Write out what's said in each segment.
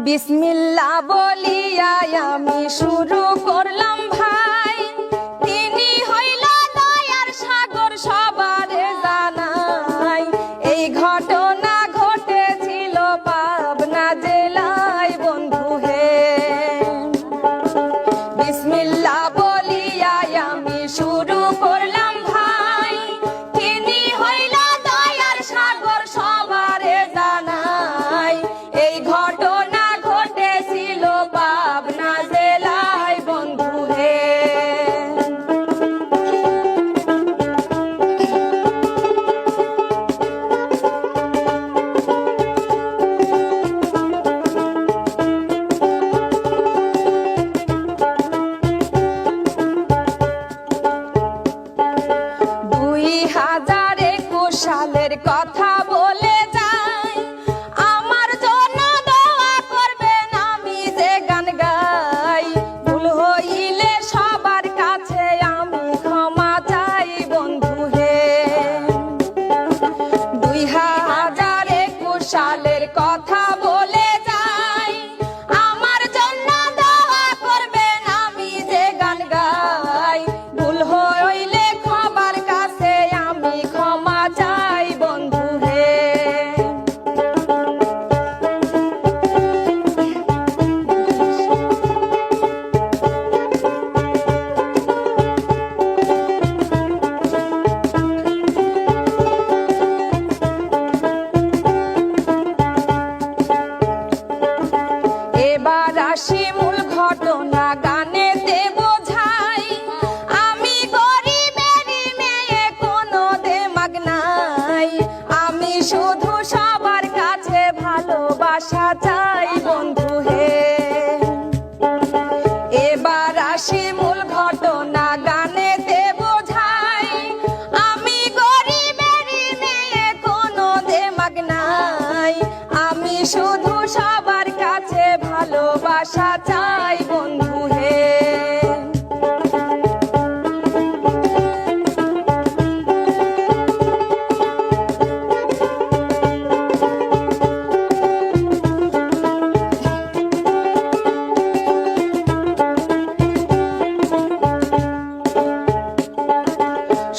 বিসমিল্লাহ বলিয়া আমি শুরু করলাম ভাই, তিনি হইল দয়ার সাগর সবারে জানাই। এই ঘটনা ঘটেছিল পাবনা জেলায় বন্ধু হে। বিসমিল্লাহ বলিয়া আমি শুরু করলাম ভাই, তিনি হইল দয়ার সাগর সবারে জানাই। এই ঘটনা ঘটেছিল পাবনা জেলায় বন্ধু হে। সালের কথা বলে যাই, আমার জন্য দোয়া করবেন আমি যে গান গাই। ভুল হইলে সবার কাছে আমি ক্ষমা চাই বন্ধু হে। 2021 সালের কথা বলে যাই, আমার জন্য দোয়া করবেন আমি যে গান গাই। ভুল হইলে সবার কাছে আমি ক্ষমা চাই বন্ধু হে। এবার আসি মূল ঘটনা গানেতে বোঝাই। আমি গরিবেরই মেয়ে, কোনো দেমাগ নাই। আমি শুধু সবার কাছে ভালোবাসা চাই বন্ধু হে। এবার আসি মূল ঘটনা গানেতে বোঝাই। আমি গরিবেরই মেয়ে, কোনো দেমাগ নাই। আমি শুধু সবার কাছে ভালোবাসা চাই বন্ধু হে।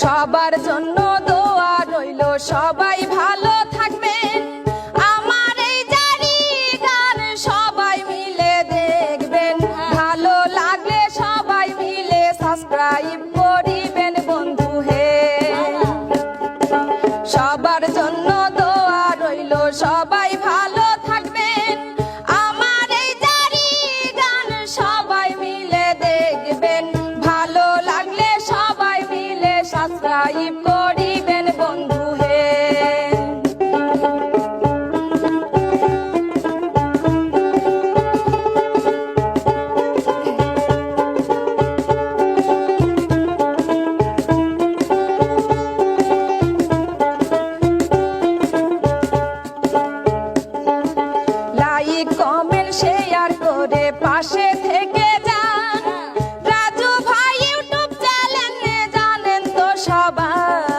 সবার জন্য দোয়া রইল, সবাই ভালো থাকবেন। আমার এই জারি গান সবাই মিলে দেখবেন। ভালো লাগলে সবাই মিলে সাবস্ক্রাইব করিবেন বন্ধু হে। সবার জন্য দোয়া রইল, সবাই ভালো থাকবেন। আমার এই জারি গান সবাই মিলে দেখবেন। ভালো লাগলে সবাই মিলে সাবস্ক্রাইব করিবেন বন্ধু হে। লাইক কমেন্ট শেয়ার করে পাশে থেকে যান। রাজু ভাই ইউটিউব চ্যানেলে জানেন তো সবাই।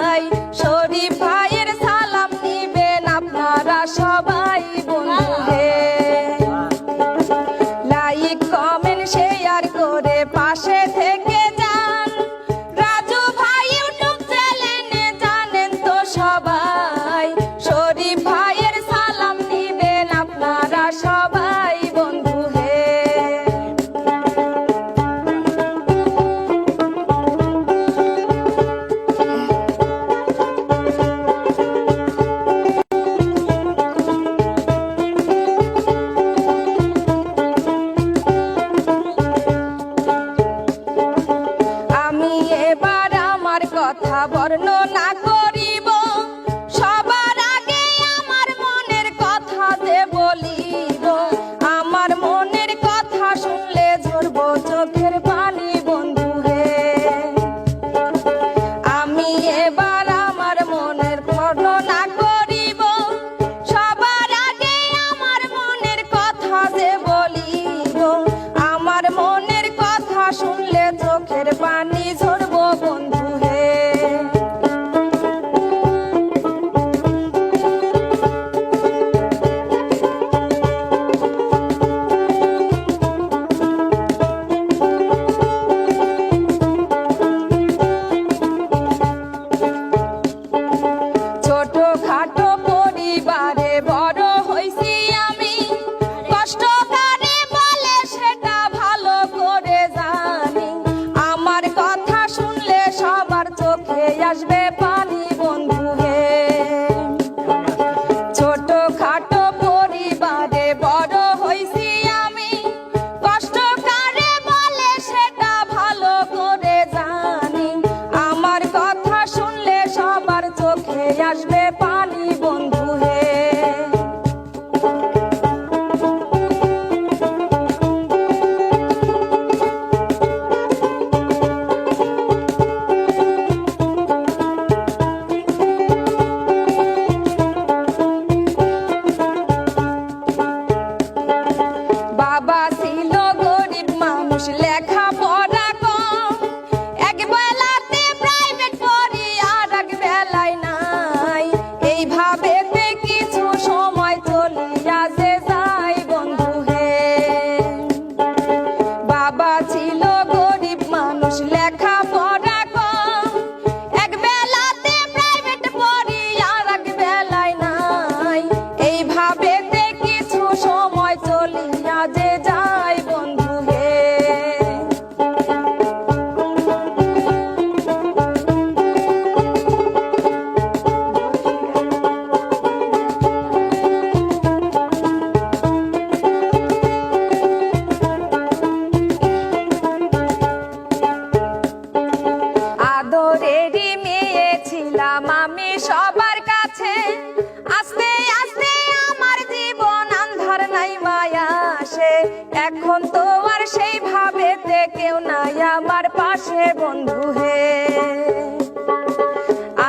এখন তো আর সেই ভাবেতে কেউ নাই আমার পাশে বন্ধু হে।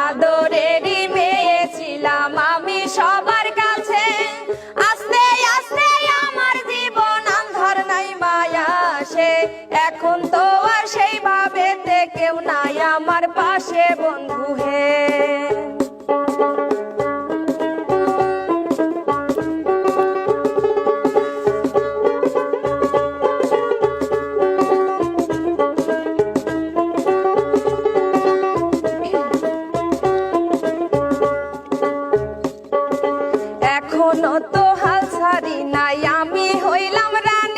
আদরেরই মেয়ে ছিলাম আমি সবার কাছে, আস্তে আস্তে আমার জীবন আন্ধার নাই মায়া সে। এখন তো আর সেই ভাবেতে কেউ নাই আমার পাশে বন্ধু হে। এখনো তো হাল ছাড়ি নাই, আমি হইলাম রানী।